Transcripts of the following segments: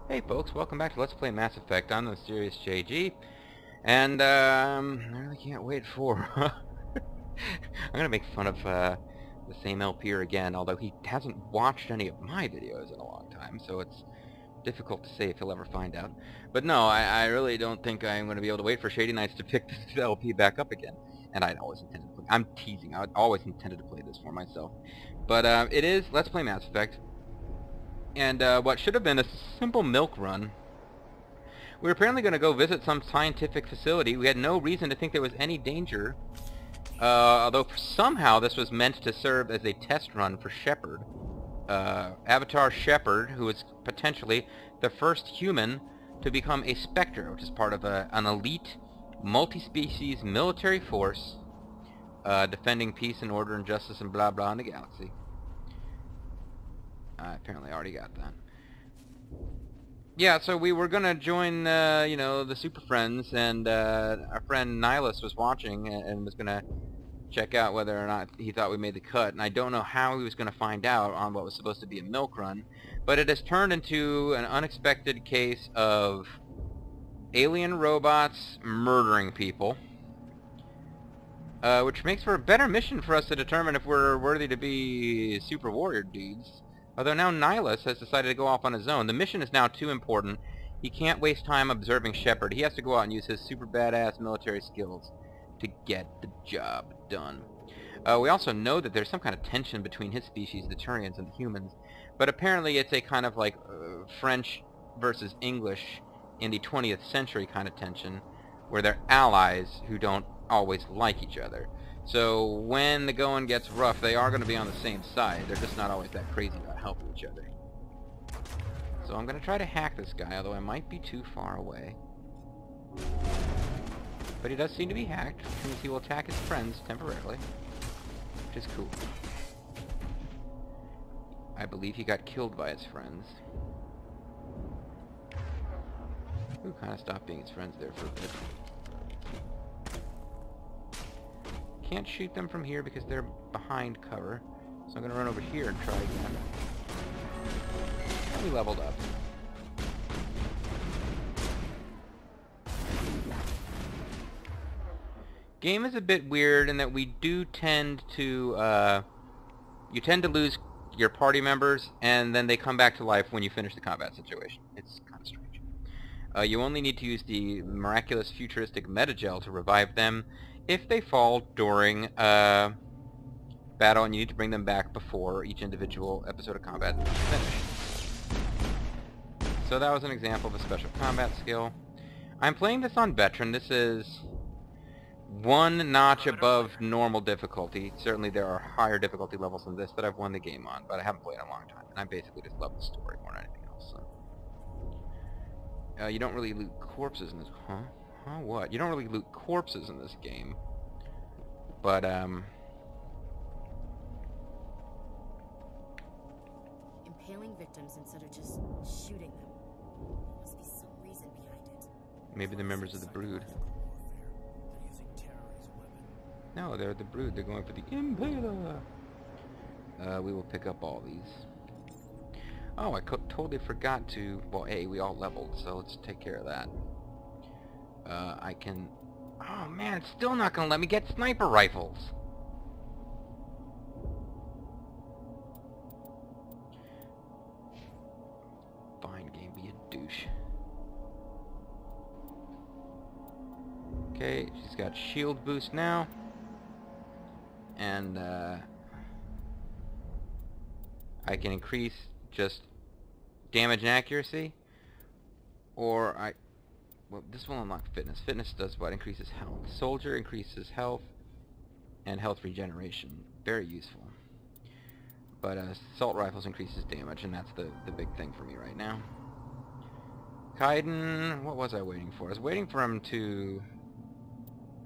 Hey folks, welcome back to Let's Play Mass Effect. I'm the Mysterious JG, and I really can't wait for... I'm gonna make fun of the same LPer again, although he hasn't watched any of my videos in a long time, so it's difficult to say if he'll ever find out. But no, I really don't think I'm going to be able to wait for Shady Nights to pick this LP back up again. And I'd always intended to play... I'm teasing, I'd always intended to play this for myself. But it is Let's Play Mass Effect. And what should have been a simple milk run. We were apparently going to go visit some scientific facility. We had no reason to think there was any danger. Although somehow this was meant to serve as a test run for Shepard. Avatar Shepard, who is potentially the first human to become a Spectre, which is part of an elite, multi-species military force defending peace and order and justice and blah blah in the galaxy. I apparently already got that. Yeah, so we were gonna join, you know, the Super Friends, and our friend Nihilus was watching and was gonna check out whether or not he thought we made the cut. And I don't know how he was gonna find out on what was supposed to be a milk run, but it has turned into an unexpected case of alien robots murdering people, which makes for a better mission for us to determine if we're worthy to be super warrior dudes. Although now Nihilus has decided to go off on his own. The mission is now too important. He can't waste time observing Shepard. He has to go out and use his super badass military skills to get the job done. We also know that there's some kind of tension between his species, the Turians, and the humans. But apparently it's a kind of like French versus English in the 20th century kind of tension, where they're allies who don't always like each other. So when the going gets rough, they are going to be on the same side. They're just not always that crazy about helping each other. So I'm going to try to hack this guy, although I might be too far away. But he does seem to be hacked, which means he will attack his friends temporarily, which is cool. I believe he got killed by his friends. Who kind of stopped being his friends there for a bit. Can't shoot them from here because they're behind cover. So I'm going to run over here and try again. And we leveled up. Game is a bit weird in that we do tend to, you tend to lose your party members and then they come back to life when you finish the combat situation. It's kind of strange. You only need to use the miraculous futuristic metagel to revive them if they fall during a battle, and you need to bring them back before each individual episode of combat is finished. So that was an example of a special combat skill. I'm playing this on Veteran. This is one notch above normal difficulty. Certainly there are higher difficulty levels than this that I've won the game on, but I haven't played in a long time, and I basically just love the story more than anything else. So. You don't really loot corpses in this... Huh? Huh, what? You don't really loot corpses in this game. But, impaling victims instead of just shooting them. There must be some reason behind it. Maybe they're members of the Brood. No, they're the Brood. They're going for the Impaler. We will pick up all these. Oh, I totally forgot to... Well, A, we all leveled, so let's take care of that. I can... Oh man, it's still not gonna let me get sniper rifles! Fine game, be a douche. Okay, she's got shield boost now. And, I can increase just damage and accuracy. Or well, this will unlock fitness. Fitness does what? Increases health. Soldier increases health and health regeneration. Very useful. But assault rifles increases damage, and that's the big thing for me right now. Kaiden, what was I waiting for? I was waiting for him to...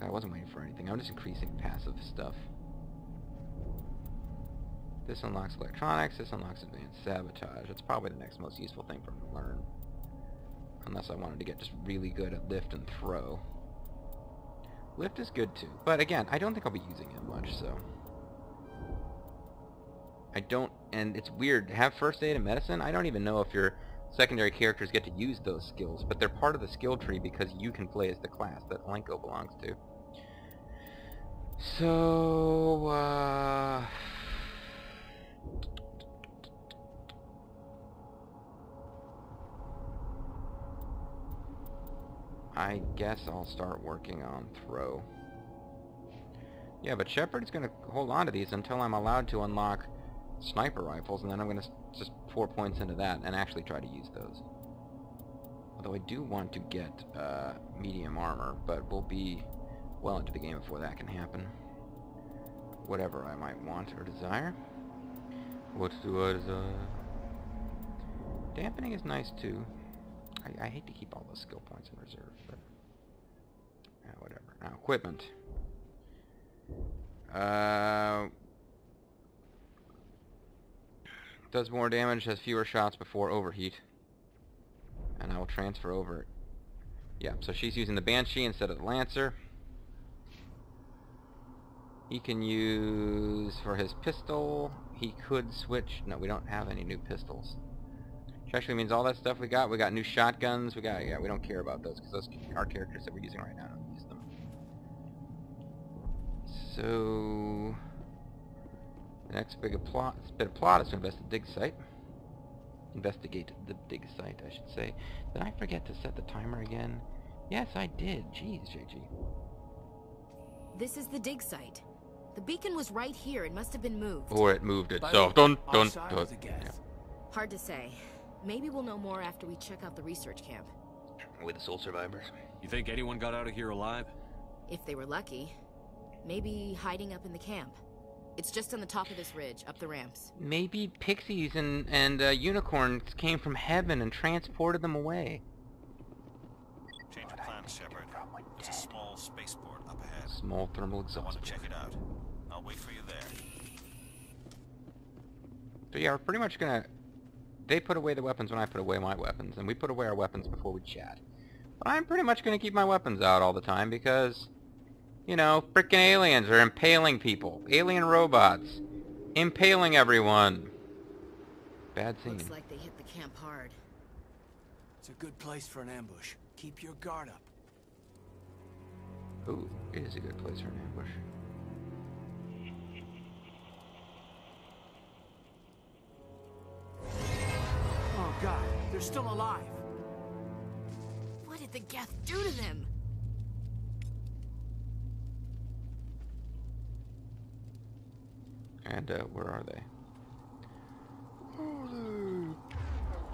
I wasn't waiting for anything. I'm just increasing passive stuff. This unlocks electronics. This unlocks advanced sabotage. That's probably the next most useful thing for him to learn. Unless I wanted to get just really good at lift and throw. Lift is good too. But again, I don't think I'll be using it much, so... I don't... And it's weird. Have first aid and medicine? I don't even know if you're secondary characters get to use those skills, but they're part of the skill tree because you can play as the class that Lenko belongs to. So, I guess I'll start working on throw. Yeah, but Shepard is going to hold on to these until I'm allowed to unlock sniper rifles, and then I'm going to just pour points into that and actually try to use those. Although I do want to get medium armor, but we'll be well into the game before that can happen. Whatever I might want or desire. What do I desire? Dampening is nice too. I hate to keep all those skill points in reserve, but whatever. Now, equipment. Does more damage, has fewer shots before overheat. And I will transfer over. Yeah, so she's using the Banshee instead of the Lancer. He can use, for his pistol, he could switch. No, we don't have any new pistols. Which actually means all that stuff we got new shotguns, we don't care about those, because those our characters that we're using right now don't use them. So, the next bit of plot is to investigate the dig site, I should say. Did I forget to set the timer again? Yes, I did. Jeez, JG. This is the dig site. The beacon was right here. It must have been moved. Or it moved itself. Don't. Yeah. Hard to say. Maybe we'll know more after we check out the research camp. With the sole survivors. You think anyone got out of here alive? If they were lucky. Maybe hiding up in the camp. It's just on the top of this ridge, up the ramps. Maybe pixies and unicorns came from heaven and transported them away. Change of plans, Shepard. There's a small spaceport up ahead. Small thermal I exhaust. want to check it out. I'll wait for you there. So yeah, we're pretty much gonna... They put away the weapons when I put away my weapons, and we put away our weapons before we chat. But I'm pretty much gonna keep my weapons out all the time because, you know, frickin' aliens are impaling people. Alien robots. Impaling everyone. Bad scene. Looks like they hit the camp hard. It's a good place for an ambush. Keep your guard up. Ooh, it is a good place for an ambush. Oh God, they're still alive. What did the Geth do to them? And, where are they?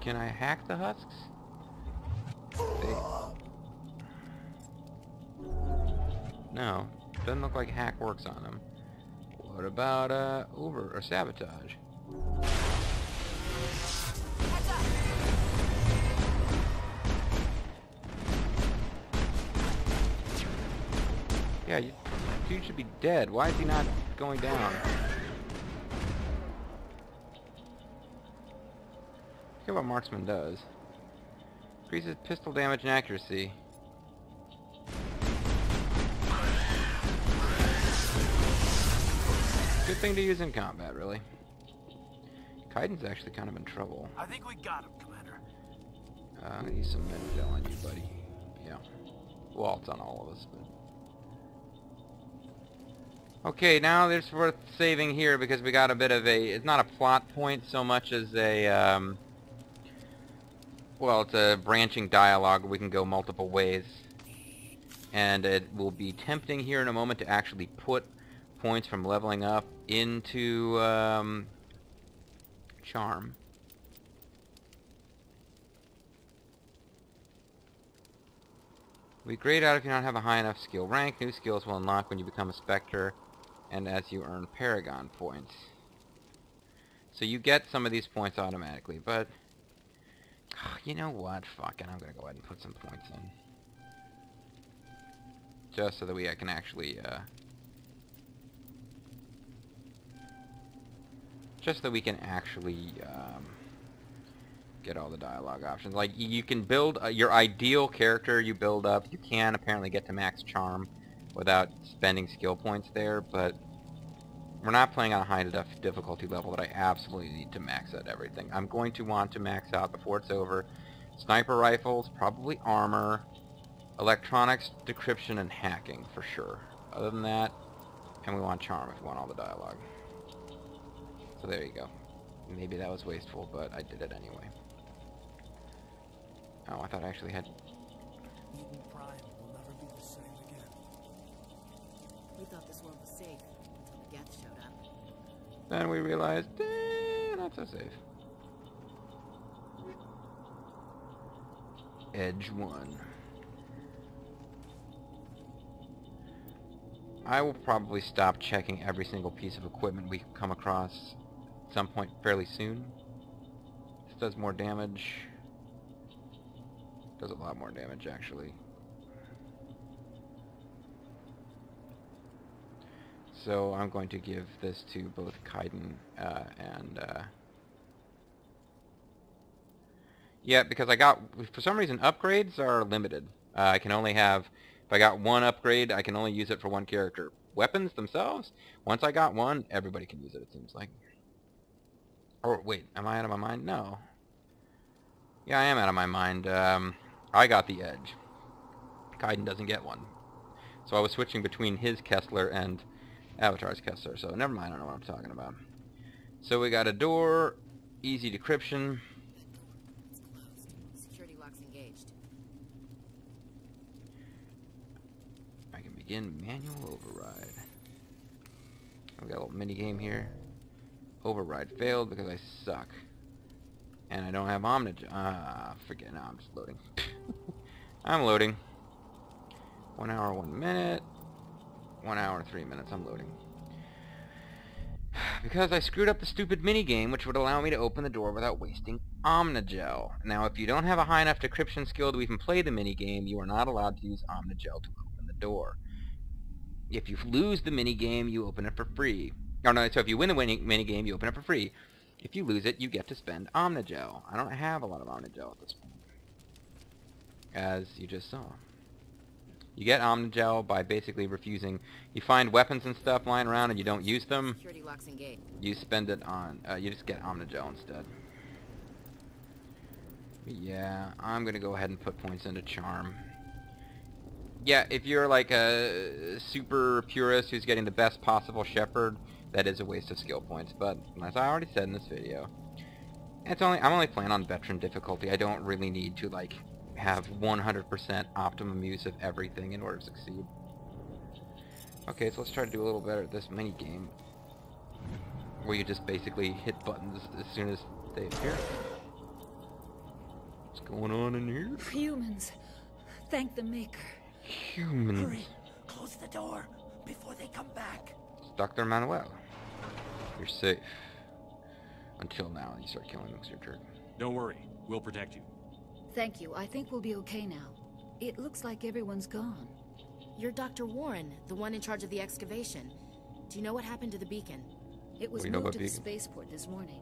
Can I hack the husks? No, doesn't look like hack works on them. What about, over or sabotage? Yeah, dude should be dead. Why is he not going down? Look at what Marksman does. Increases pistol damage and accuracy. Good thing to use in combat, really. Kaiden's actually kind of in trouble. I think we got him, Commander. I'm gonna use some Menadel on you, buddy. Yeah. Well, it's on all of us, but... Okay, now there's worth saving here because we got a bit of a... It's not a plot point so much as a, well, it's a branching dialogue. We can go multiple ways. And it will be tempting here in a moment to actually put points from leveling up into, charm. We grade out if you don't have a high enough skill rank. New skills will unlock when you become a Spectre and as you earn Paragon points. So you get some of these points automatically, but you know what? Fuck it, I'm gonna go ahead and put some points in. Just so that we can actually, get all the dialogue options. Like, you can build your ideal character you build up. You can apparently get to max charm without spending skill points there, but we're not playing on a high enough difficulty level that I absolutely need to max out everything. I'm going to want to max out before it's over sniper rifles, probably armor, electronics, decryption, and hacking for sure. Other than that, and we want charm if we want all the dialogue. So there you go. Maybe that was wasteful, but I did it anyway. Oh, I thought I actually had... Eden Prime will never be the same again. We thought this world was safe until the Geth showed up. Then we realized, not so safe. Edge 1. I will probably stop checking every single piece of equipment we come across at some point fairly soon. This does more damage. Does a lot more damage, actually. So I'm going to give this to both Kaiden and... yeah, because I got... For some reason, upgrades are limited. I can only have... If I got one upgrade, I can only use it for one character. Weapons themselves, once I got one, everybody can use it, it seems like. Or, wait, am I out of my mind? No. Yeah, I am out of my mind. I got the Edge. Kaiden doesn't get one. So I was switching between his Kessler and Avatar's Kessler, so never mind, I don't know what I'm talking about. So we got a door, easy decryption. It's closed. Security lock's engaged. I can begin manual override. We got a little mini game here. Override failed because I suck. And I don't have Omnigel. Forget, no, I'm just loading. I'm loading. 1 hour, 1 minute. 1 hour and 3 minutes, I'm loading. Because I screwed up the stupid minigame, which would allow me to open the door without wasting Omnigel. Now, if you don't have a high enough decryption skill to even play the minigame, you are not allowed to use Omnigel to open the door. If you lose the minigame, you open it for free. Oh, no, so if you win the minigame, you open it for free. If you lose it, you get to spend Omnigel. I don't have a lot of Omnigel at this point, as you just saw. You get Omnigel by basically refusing. You find weapons and stuff lying around and you don't use them. Security lock's engaged. You spend it on, you just get Omnigel instead. Yeah, I'm gonna go ahead and put points into Charm. Yeah, if you're like a super purist who's getting the best possible Shepherd, that is a waste of skill points, but as I already said in this video, I'm only playing on veteran difficulty. I don't really need to like have 100% optimum use of everything in order to succeed. Okay, so let's try to do a little better at this mini game, where you just basically hit buttons as soon as they appear. What's going on in here? Humans, thank the Maker. Humans. Hurry! Close the door before they come back. It's Dr. Manuel. You're safe. Until now, you start killing them because you're a jerk. Don't worry, we'll protect you. Thank you. I think we'll be okay now. It looks like everyone's gone. You're Dr. Warren, the one in charge of the excavation. Do you know what happened to the beacon? It was What do you know moved about to the Beacon? spaceport this morning.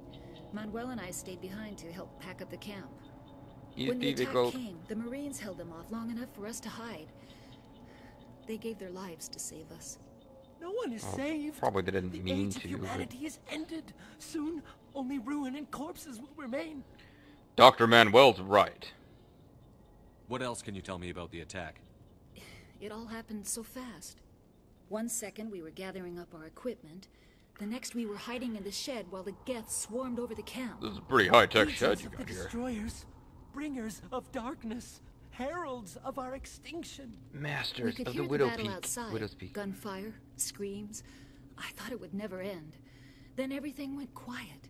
Manuel and I stayed behind to help pack up the camp. You When the need to attack go. came, the Marines held them off long enough for us to hide. They gave their lives to save us. No one is saved. Probably they didn't The mean age of to. humanity is ended. Soon, only ruin and corpses will remain. Dr. Manuel's right. What else can you tell me about the attack? It all happened so fast. 1 second we were gathering up our equipment. The next we were hiding in the shed while the Geth swarmed over the camp. This is a pretty high-tech Agents shed you of got the here. destroyers, bringers of darkness, heralds of our extinction. We Masters could of hear the the Widow battle Peak. outside. Widow's Peak. Gunfire, screams. I thought it would never end. Then everything went quiet.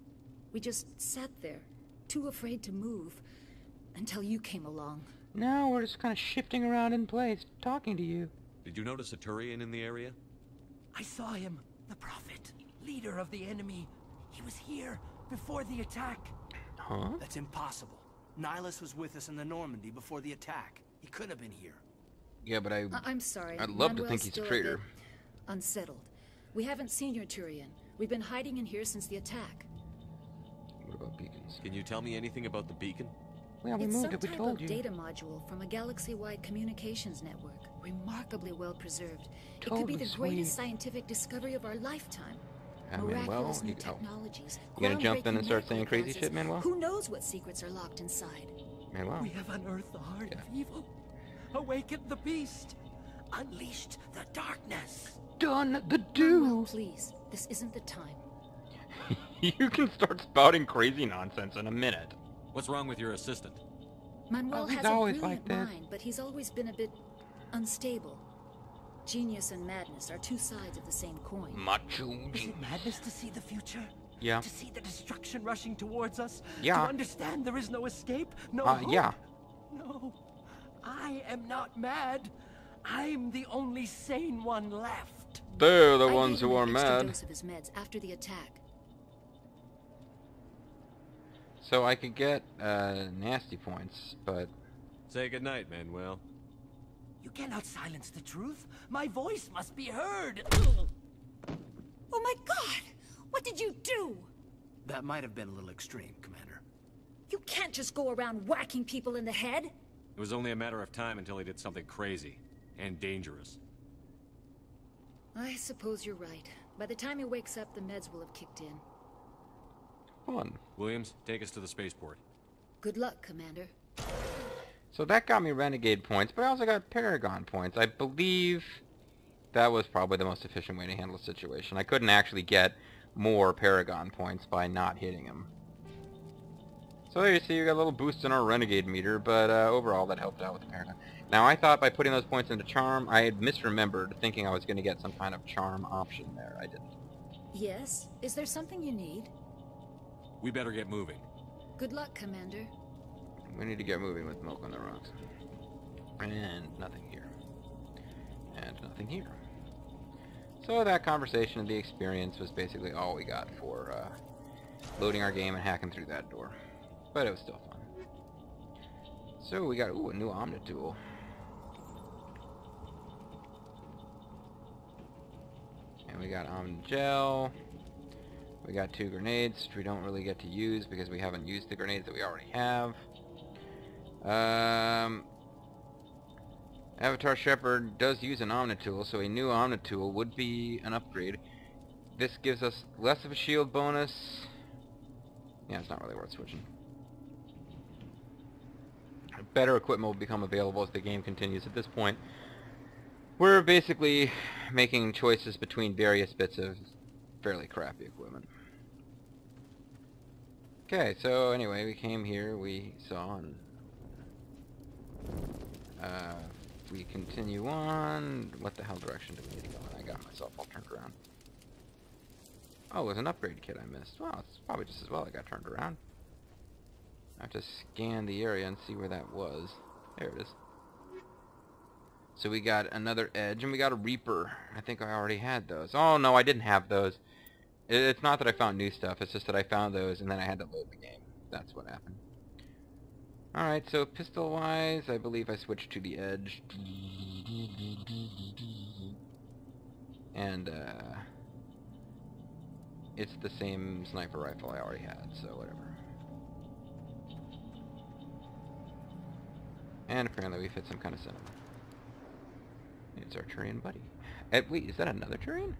We just sat there, too afraid to move, until you came along. Now we're just kind of shifting around in place, talking to you. Did you notice a Turian in the area? I saw him, the prophet, leader of the enemy. He was here before the attack. Huh? That's impossible. Nihilus was with us in the Normandy before the attack. He couldn't have been here. Yeah, but I'm sorry. I'd love to Manuel's think he's a still traitor. bit unsettled. We haven't seen your Turian. We've been hiding in here since the attack. What about beacons? Can you tell me anything about the beacon? Well, we It's moved some it, we type told of you. data module from a galaxy-wide communications network. Remarkably well preserved. It could Totally be the sweet. greatest scientific discovery of our lifetime. Manuel, Miraculous new you technologies. gonna jump in and groundbreaking start saying medical crazy advances. shit, Manuel? Who knows what secrets are locked inside? Manuel. We have unearthed the heart of evil, awakened the beast, unleashed the darkness. Done the Manuel, do. please. This isn't the time. You can start spouting crazy nonsense in a minute. What's wrong with your assistant? Manuel he's has a always brilliant like this. mind, but he's always been a bit unstable. Genius and madness are two sides of the same coin. Macho. Is it madness to see the future? Yeah. To see the destruction rushing towards us? Yeah. To understand there is no escape? No hope? Yeah. No. I am not mad. I'm the only sane one left. They're the I ones gave who him are an extra mad. dose of his meds after the attack. So I could get nasty points, but Say goodnight, Manuel. You cannot silence the truth. My voice must be heard. Oh my god! What did you do? That might have been a little extreme, Commander. You can't just go around whacking people in the head. It was only a matter of time until he did something crazy and dangerous. I suppose you're right. By the time he wakes up, the meds will have kicked in. fun. Williams, take us to the spaceport. Good luck, Commander. So that got me Renegade points, but I also got Paragon points. I believe that was probably the most efficient way to handle the situation. I couldn't actually get more Paragon points by not hitting him. So there you see, you got a little boost in our Renegade meter, but overall that helped out with the Paragon. Now I thought by putting those points into Charm, I had misremembered thinking I was going to get some kind of Charm option there. I didn't. Yes? Is there something you need? We better get moving. Good luck, Commander. We need to get moving with Milk on the Rocks. And nothing here. And nothing here. So that conversation and the experience was basically all we got for loading our game and hacking through that door. But it was still fun. So we got, ooh, a new Omnitool. And we got Omnigel. We got 2 grenades, which we don't really get to use because we haven't used the grenades that we already have. Avatar Shepherd does use an Omnitool, so a new Omnitool would be an upgrade. This gives us less of a shield bonus. Yeah, it's not really worth switching. Better equipment will become available as the game continues. At this point, we're basically making choices between various bits of fairly crappy equipment. Okay, so anyway, we came here, we saw, and we continue on. What the hell direction do we need to go in? I got myself all turned around. Oh, there's an upgrade kit I missed. Well, it's probably just as well I got turned around. I have to scan the area and see where that was. There it is. So we got another Edge, and we got a Reaper. I think I already had those. Oh, no, I didn't have those. It's not that I found new stuff, it's just that I found those, and then I had to load the game. That's what happened. Alright, so pistol-wise, I believe I switched to the Edge. And, it's the same sniper rifle I already had, so whatever. And apparently we've hit some kind of cinnamon. It's our Turian buddy. Wait, is that another Turian?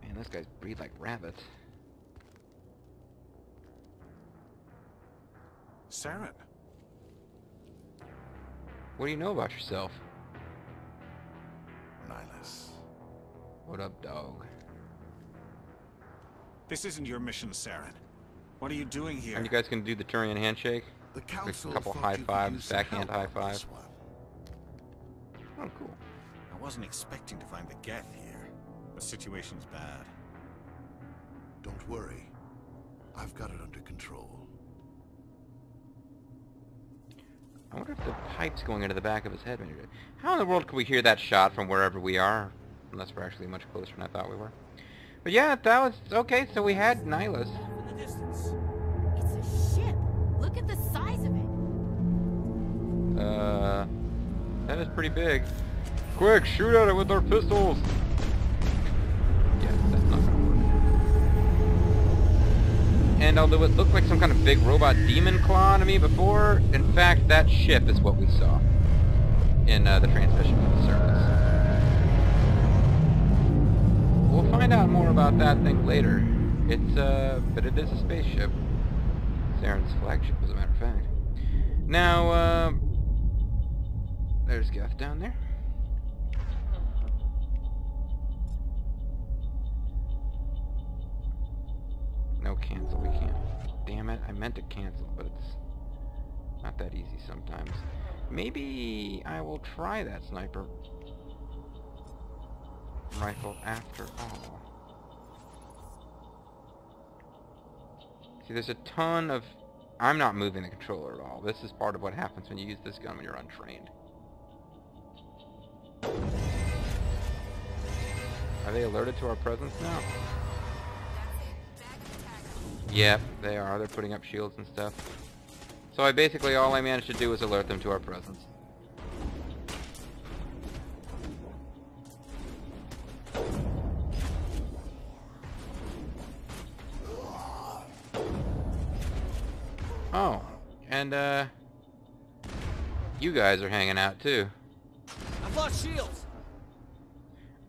Man, those guys breed like rabbits. Saren. What do you know about yourself? Nihilus. What up, dog? This isn't your mission, Saren. What are you doing here? And you guys can do the Turian handshake? The council a couple thought high you could fives, use some backhand help high on five. this one. Oh, cool. I wasn't expecting to find the Geth here. The situation's bad. Don't worry. I've got it under control. I wonder if the pipe's going into the back of his head. How in the world could we hear that shot from wherever we are? Unless we're actually much closer than I thought we were. But yeah, that was... Okay, so we had Nihilus. In the distance. It's a ship. Look at the size of it. That is pretty big. Quick, shoot at it with our pistols! Yeah, that's not gonna work. And although it looked like some kind of big robot demon claw to me before, in fact, that ship is what we saw in the transmission from the surface. we'll find out more about that thing later. But it is a spaceship. Saren's flagship, as a matter of fact. Now, there's Geth down there. No cancel, we can't. Damn it, I meant to cancel, but it's not that easy sometimes. Maybe I will try that sniper rifle after all. See, there's a ton of... I'm not moving the controller at all. This is part of what happens when you use this gun when you're untrained. Are they alerted to our presence now? Yep, they are. They're putting up shields and stuff. So all I managed to do was alert them to our presence. Oh, and you guys are hanging out too. I've lost shields.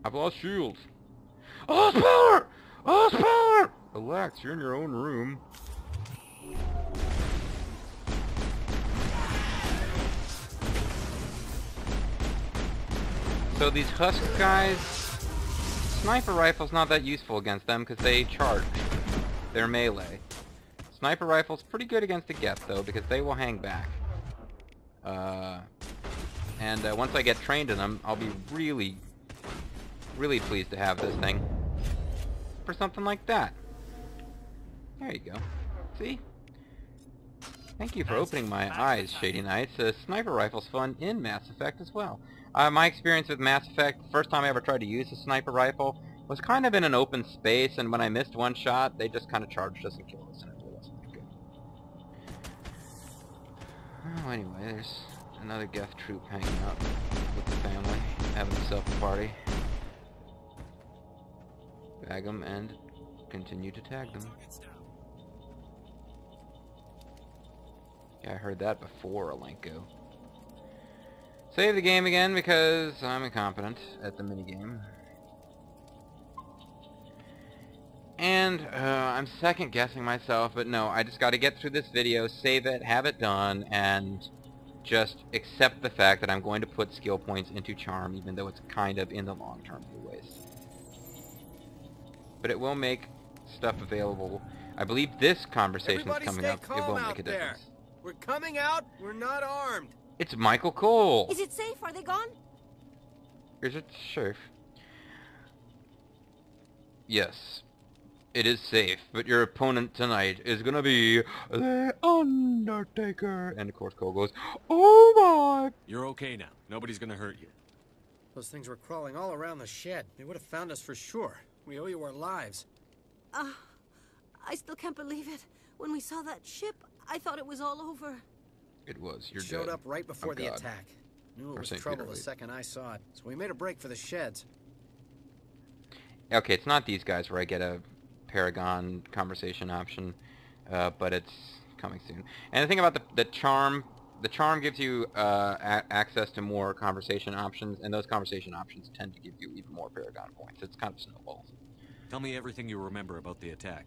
I've lost shields. I lost power! I lost power! Relax, you're in your own room. So these husk guys, sniper rifle's not that useful against them because they charge. They're melee. Sniper rifle's pretty good against the Geth though because they will hang back. Once I get trained in them, I'll be really pleased to have this thing for something like that. There you go. See? Thank you for opening my eyes, Shady Knights. Sniper rifle's fun in Mass Effect as well. My experience with Mass Effect, the first time I ever tried to use a sniper rifle, was kind of in an open space, and when I missed one shot, they just kind of charged us and killed us, and it wasn't good. Oh, anyway, there's another Geth troop hanging out with the family, having themselves a party. Bag them and continue to tag them. Yeah, I heard that before Alenko. Save the game again because I'm incompetent at the minigame. And I'm second guessing myself, but no, I just gotta get through this video, save it, have it done, and just accept the fact that I'm going to put skill points into Charm, even though it's kind of in the long term a waste. But it will make stuff available. I believe this conversation is coming up. It will make a difference. We're coming out. We're not armed. It's Michael Cole. Is it safe? Are they gone? Is it safe? Yes. It is safe, but your opponent tonight is gonna be the Undertaker. And of course Cole goes, oh my! You're okay now. Nobody's gonna hurt you. Those things were crawling all around the shed. They would have found us for sure. We owe you our lives. I still can't believe it. When we saw that ship, I thought it was all over. It was. You're Showed dead. up right before the attack. Knew it was trouble the second I saw it, so we made a break for the sheds. Okay, it's not these guys where I get a Paragon conversation option, but it's coming soon. And the thing about the charm gives you access to more conversation options, and those conversation options tend to give you even more Paragon points. It's kind of snowballs. Tell me everything you remember about the attack.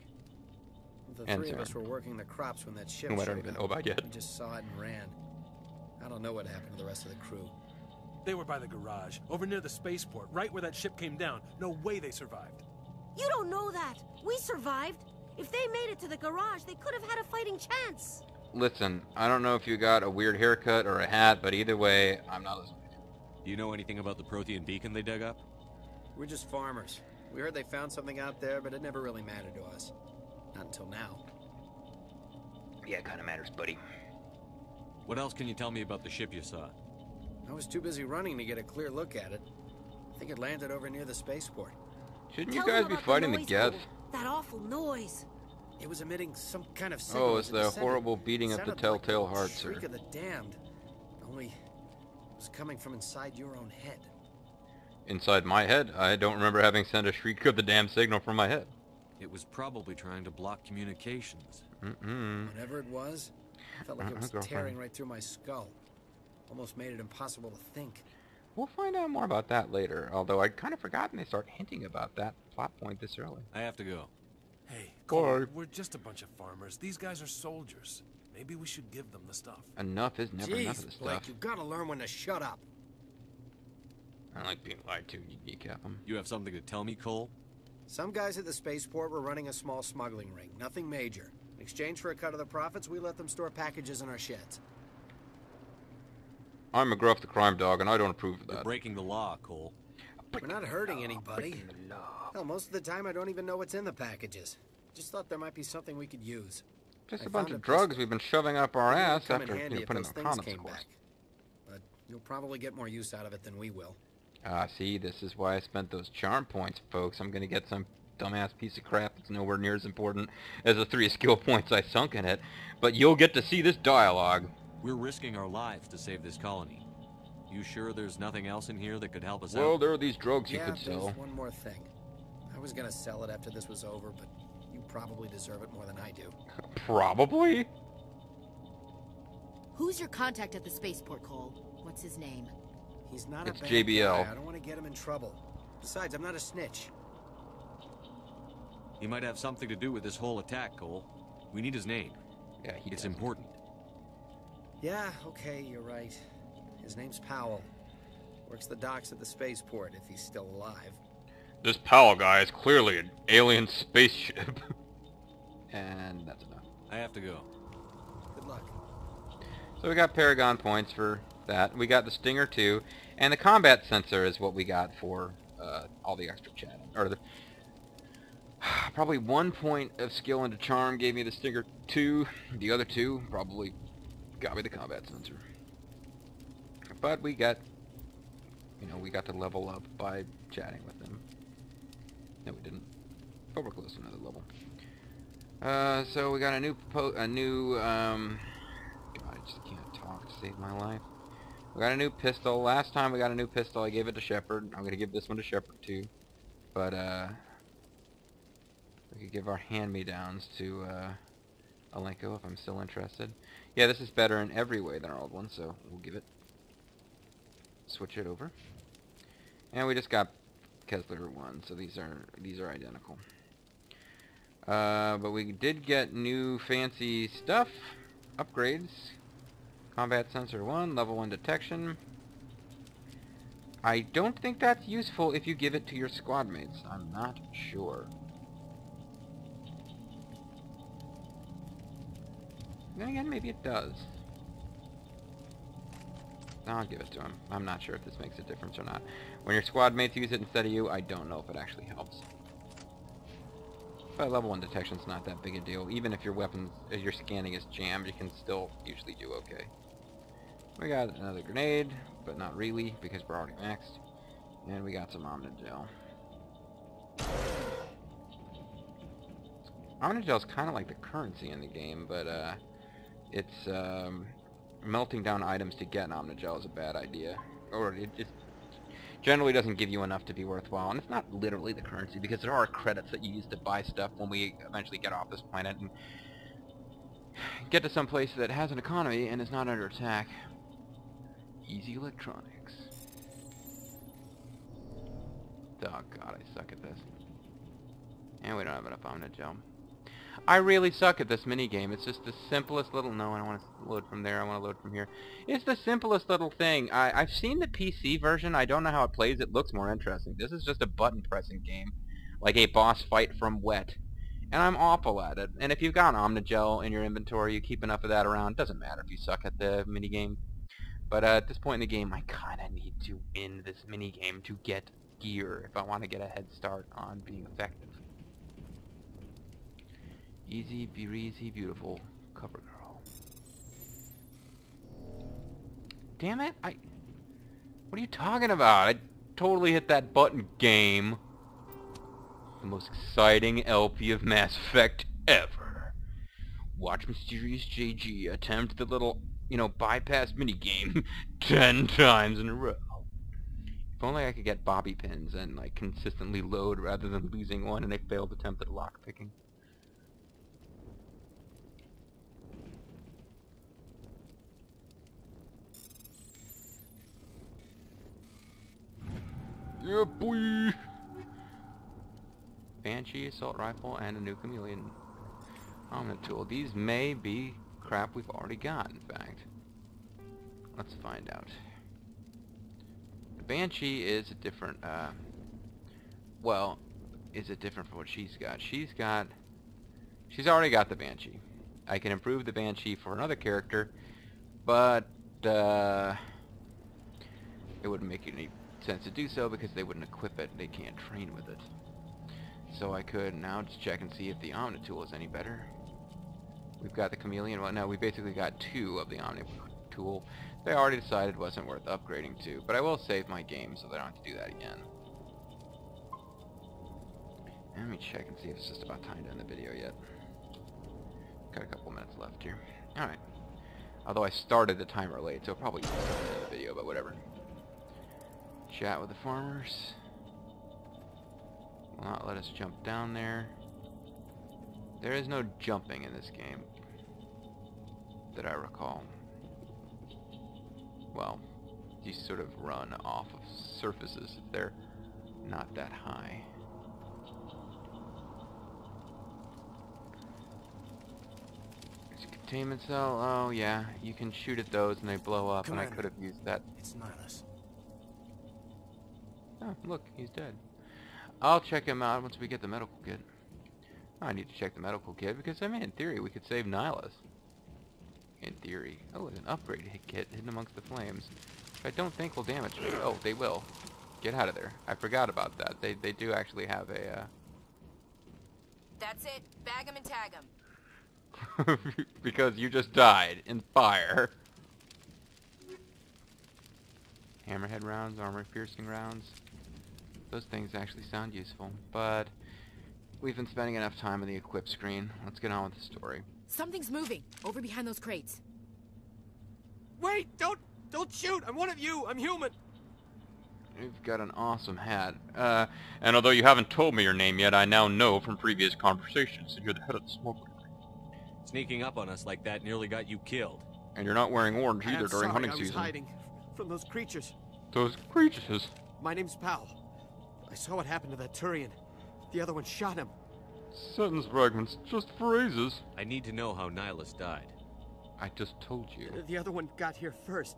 The three of us were working the crops when that ship showed up. We just saw it and ran. I don't know what happened to the rest of the crew. They were by the garage, over near the spaceport, right where that ship came down. No way they survived. You don't know that. We survived. If they made it to the garage, they could have had a fighting chance. Listen, I don't know if you got a weird haircut or a hat, but either way, I'm not listening. Do you know anything about the Prothean beacon they dug up? We're just farmers. We heard they found something out there, but it never really mattered to us. Not until now. Yeah, it kind of matters, buddy. What else can you tell me about the ship you saw? I was too busy running to get a clear look at it. I think it landed over near the spaceport. Shouldn't you guys be fighting the Geth? That awful noise. It was emitting some kind of signal. Oh, it's the horrible beating of the telltale heart, sir. Shriek of the damned. Only it was coming from inside your own head. Inside my head? I don't remember having sent a shriek of the damn signal from my head. It was probably trying to block communications. Whatever it was, I felt like it was tearing right through my skull. Almost made it impossible to think. We'll find out more about that later, although I'd kind of forgotten they start hinting about that plot point this early. I have to go. Hey, Bye. Cole, we're just a bunch of farmers. These guys are soldiers. Maybe we should give them the stuff. Enough is never enough of this Jeez, Blake, stuff. you gotta learn when to shut up. I don't like being lied to, you kneecap 'em. You have something to tell me, Cole? Some guys at the spaceport were running a small smuggling ring. Nothing major. In exchange for a cut of the profits, we let them store packages in our sheds. I'm McGruff the crime dog, and I don't approve of You're that. breaking the law, Cole. We're not hurting anybody. Hell, most of the time I don't even know what's in the packages. Just thought there might be something we could use. Just I a bunch found of a drugs pistol. we've been shoving up our Maybe it'd ass come in after handy if putting those the things condoms, came of course. back. But you'll probably get more use out of it than we will. Ah, see, this is why I spent those charm points, folks. I'm gonna get some dumbass piece of crap that's nowhere near as important as the 3 skill points I sunk in it. But you'll get to see this dialogue. We're risking our lives to save this colony. You sure there's nothing else in here that could help us Well, out? there are these drugs you Yeah, could there's sell. one more thing. I was gonna sell it after this was over, but you probably deserve it more than I do. Probably? Who's your contact at the spaceport, Cole? What's his name? He's not It's a bad JBL. guy. I don't want to get him in trouble. Besides, I'm not a snitch. He might have something to do with this whole attack, Cole. We need his name. Yeah, he It's doesn't. important. Yeah, okay, you're right. His name's Powell. Works the docks at the spaceport, if he's still alive. This Powell guy is clearly an alien spaceship. And that's enough. I have to go. Good luck. So we got Paragon points for that. We got the Stinger 2. And the combat sensor is what we got for all the extra chatting. Or the... Probably 1 point of skill into Charm gave me the Stinger 2. The other 2 probably got me the combat sensor. But we got... You know, we got to level up by chatting with them. No, we didn't. But we're close to another level. So we got a new God, I just can't talk to save my life. We got a new pistol. Last time we got a new pistol, I gave it to Shepard. I'm gonna give this one to Shepard too. But we could give our hand-me-downs to Alenko if I'm still interested. Yeah, this is better in every way than our old one, so we'll give it. Switch it over. And we just got Kessler 1, so these are identical. But we did get new fancy stuff, upgrades. Combat sensor 1, level 1 detection. I don't think that's useful if you give it to your squad mates. I'm not sure. Then again, maybe it does. I'll give it to him. I'm not sure if this makes a difference or not. When your squad mates use it instead of you, I don't know if it actually helps. But level 1 detection's not that big a deal. Even if your weapons, if your scanning is jammed, you can still usually do okay. We got another grenade, but not really, because we're already maxed. And we got some Omnigel. Omnigel's kind of like the currency in the game, but it's melting down items to get an Omnigel is a bad idea. Or it just generally doesn't give you enough to be worthwhile. And it's not literally the currency, because there are credits that you use to buy stuff when we eventually get off this planet and get to some place that has an economy and is not under attack. Easy electronics. Oh god, I suck at this. And we don't have enough Omnigel. I really suck at this minigame. It's just the simplest little... No, I don't want to load from there. I want to load from here. It's the simplest little thing. I've seen the PC version. I don't know how it plays. It looks more interesting. This is just a button-pressing game. Like a boss fight from Wet. And I'm awful at it. And if you've got Omnigel in your inventory, you keep enough of that around. Doesn't matter if you suck at the minigame. But at this point in the game, I kind of need to win this minigame to get gear if I want to get a head start on being effective. Easy, breezy, beautiful cover girl. Damn it! What are you talking about? I totally hit that button, game. The most exciting LP of Mass Effect ever. Watch Mysterious JG attempt the little, bypass minigame 10 times in a row. If only I could get bobby pins and, consistently load rather than losing one in a failed attempt at lockpicking. Yeah, boy! Banshee assault rifle, and a new chameleon omni tool. These may be crap we've already got, in fact. Let's find out. The Banshee is a different, well, is it different from what she's got? She's already got the Banshee. I can improve the Banshee for another character, but, it wouldn't make any sense to do so because they wouldn't equip it. They can't train with it. So I could now just check and see if the Omni tool is any better. We've got the chameleon. Well, no, we basically got 2 of the Omni tool. They already decided wasn't worth upgrading to, but I will save my game so that I don't have to do that again. Let me check and see if it's just about time to end the video yet. Got a couple minutes left here. Alright. Although I started the timer late, so probably won't end the video, but whatever. Chat with the farmers. Will not let us jump down there. There is no jumping in this game that I recall. Well, you sort of run off of surfaces if they're not that high. There's a containment cell. Oh yeah, you can shoot at those and they blow up, and I could have used that. It's Nihilus. Oh, look, he's dead. I'll check him out once we get the medical kit. I need to check the medical kit because, I mean, in theory, we could save Nihilus. In theory. Oh, there's an upgrade kit hidden amongst the flames. Which I don't think will damage me. Oh, they will. Get out of there. I forgot about that. They do actually have a, That's it. Bag 'em and tag 'em. because you just died in fire. Hammerhead rounds, armor-piercing rounds. Those things actually sound useful, but we've been spending enough time on the equip screen. Let's get on with the story. Something's moving over behind those crates. Wait! Don't shoot! I'm one of you! I'm human! You've got an awesome hat. And although you haven't told me your name yet, I now know from previous conversations that you're the head of the smuggling ring. Sneaking up on us like that nearly got you killed. And you're not wearing orange either during hunting I was season. hiding from those creatures. Those creatures? My name's Powell. I saw what happened to that Turian. The other one shot him. Sentence fragments, just phrases. I need to know how Nihilus died. I just told you. The other one got here first.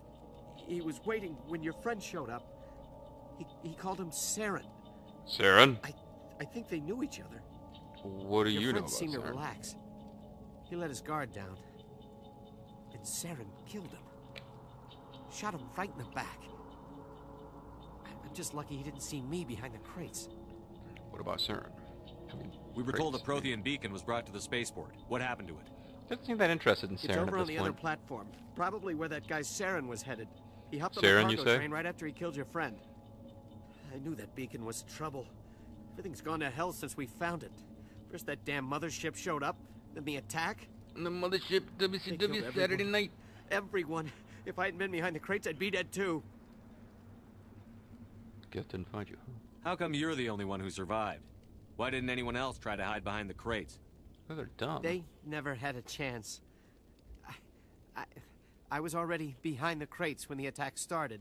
He was waiting when your friend showed up. He called him Saren. Saren? I think they knew each other. What do you know Your about friend seemed to Saren? relax. He let his guard down. And Saren killed him. Shot him right in the back. I'm just lucky he didn't see me behind the crates. What about Saren? I mean, We were told a crates. Prothean beacon was brought to the spaceport. What happened to it? Doesn't seem that interested in It's Saren over at on this the other point. platform. Probably where that guy Saren was headed. He hopped on Saren, the you cargo say? train right after he killed your friend. I knew that beacon was trouble. Everything's gone to hell since we found it. First that damn mothership showed up, then the attack. The mothership WCW Saturday night. Everyone. If I hadn't been behind the crates, I'd be dead too. Guess didn't find you. How come you're the only one who survived? Why didn't anyone else try to hide behind the crates? Oh, they're dumb. They never had a chance. I was already behind the crates when the attack started.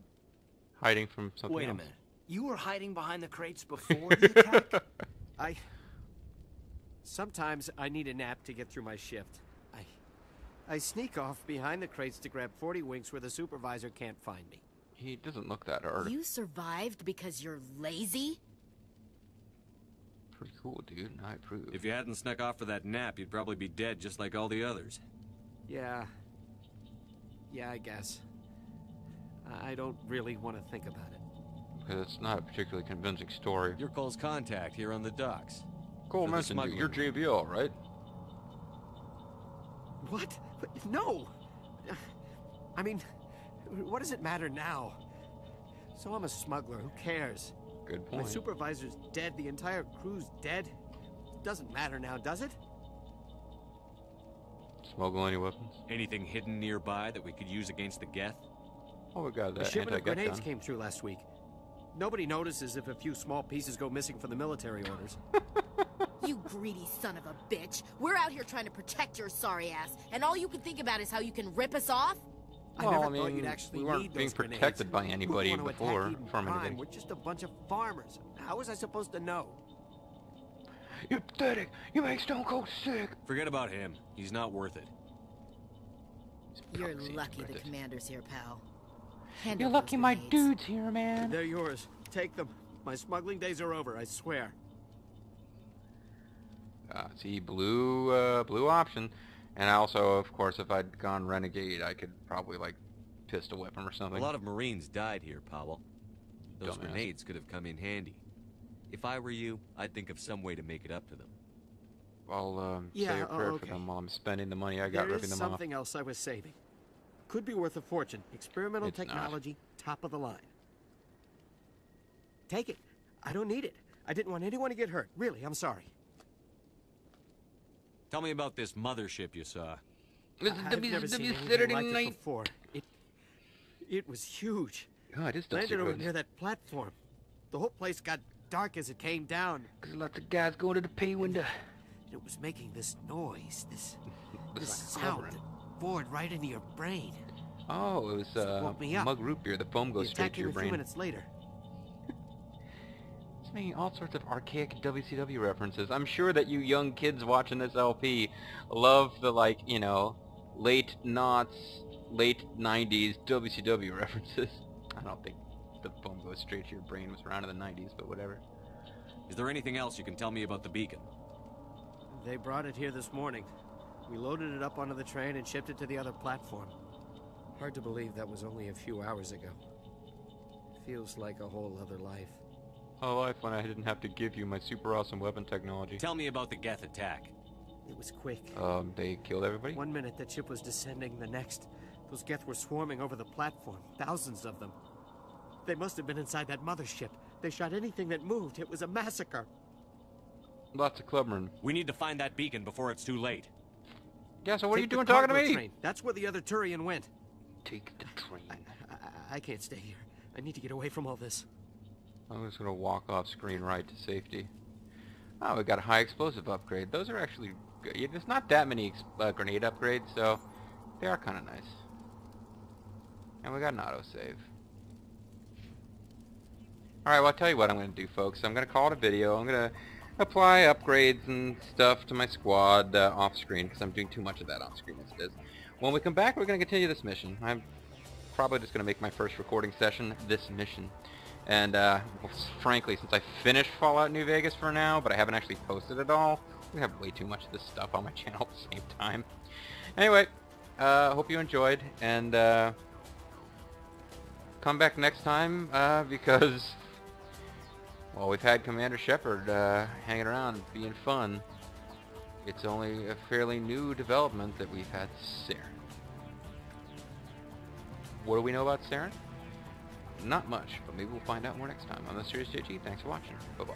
Hiding from something Wait a else. minute. You were hiding behind the crates before the attack? Sometimes I need a nap to get through my shift. I sneak off behind the crates to grab 40 winks where the supervisor can't find me. He doesn't look that hard. You survived because you're lazy? Pretty cool, dude. I approve. If you hadn't snuck off for that nap, you'd probably be dead just like all the others. Yeah, I guess. I don't really want to think about it. Because it's not a particularly convincing story. You're Cole's contact here on the docks. Cole For the mentioned you. smuggling You're ring. JBL, right? What? No! I mean, what does it matter now? So I'm a smuggler, who cares? Good My point. supervisor's dead, the entire crew's dead. Doesn't matter now, does it? Smuggle any weapons? Anything hidden nearby that we could use against the Geth? Oh, we got A that shipment of anti-Geth grenades gun. came through last week. Nobody notices if a few small pieces go missing from the military orders. You greedy son of a bitch. We're out here trying to protect your sorry ass, and all you can think about is how you can rip us off? I Well, never I thought mean, you'd actually we weren't need being those grenades. protected by Who would anybody want to before attack Eden from Prime? anything. We're just a bunch of farmers. How was I supposed to know? You're pathetic. You make Stone Cold sick. Forget about him. He's not worth it. You're lucky the commander's here, pal. Handle You're those lucky my grenades. dude's here, man. They're yours. Take them. My smuggling days are over, I swear. See, blue option. And also, of course, if I'd gone Renegade, I could probably, like, pistol whip him or something. A lot of Marines died here, Powell. Those Dumbass. grenades could have come in handy. If I were you, I'd think of some way to make it up to them. I'll Yeah, say a prayer okay. for them while I'm spending the money I got There ripping is them off. something else I was saving. Could be worth a fortune. Experimental It's not. technology, top of the line. Take it. I don't need it. I didn't want anyone to get hurt. Really, I'm sorry. Tell me about this mothership you saw. I've never seen anything like it before. It was huge. Oh, it is still Landed over secret. near that platform. The whole place got dark as it came down. There's lots of guys going to the pay window. It was making this noise, this Looks like sound hovering. that bored right into your brain. Oh, it was woke me up. mug root beer. The foam goes The straight attack to your came a few brain. minutes later. It's making all sorts of archaic WCW references. I'm sure that you young kids watching this LP love the, like, you know, late noughts, late 90s WCW references. I don't think the foam goes straight to your brain was around in the 90s, but whatever. Is there anything else you can tell me about the beacon? They brought it here this morning. We loaded it up onto the train and shipped it to the other platform. Hard to believe that was only a few hours ago. Feels like a whole other life. A life when I didn't have to give you my super awesome weapon technology. Tell me about the Geth attack. It was quick. They killed everybody? 1 minute that ship was descending, the next, those Geth were swarming over the platform. Thousands of them. They must have been inside that mothership. They shot anything that moved. It was a massacre. Lots of clubbering. We need to find that beacon before it's too late. Yeah, so what are you Take the doing talking to cargo me? train. That's where the other Turian went. Take the train. I can't stay here. I need to get away from all this. I'm just gonna walk off screen right to safety. Oh, we got a high explosive upgrade. Those are actually good. Yeah, there's not that many grenade upgrades, so they are kind of nice. And we got an autosave. Alright, well, I'll tell you what I'm going to do, folks. I'm going to call it a video. I'm going to apply upgrades and stuff to my squad off-screen, because I'm doing too much of that on-screen as it is. When we come back, we're going to continue this mission. I'm probably just going to make my first recording session this mission. And, well, frankly, since I finished Fallout New Vegas for now, but I haven't actually posted it all, we have way too much of this stuff on my channel at the same time. Anyway, hope you enjoyed, and come back next time, because, well, we've had Commander Shepard hanging around being fun. It's only a fairly new development that we've had Saren. What do we know about Saren? Not much, but maybe we'll find out more next time on the Serious JG. Thanks for watching. Bye-bye.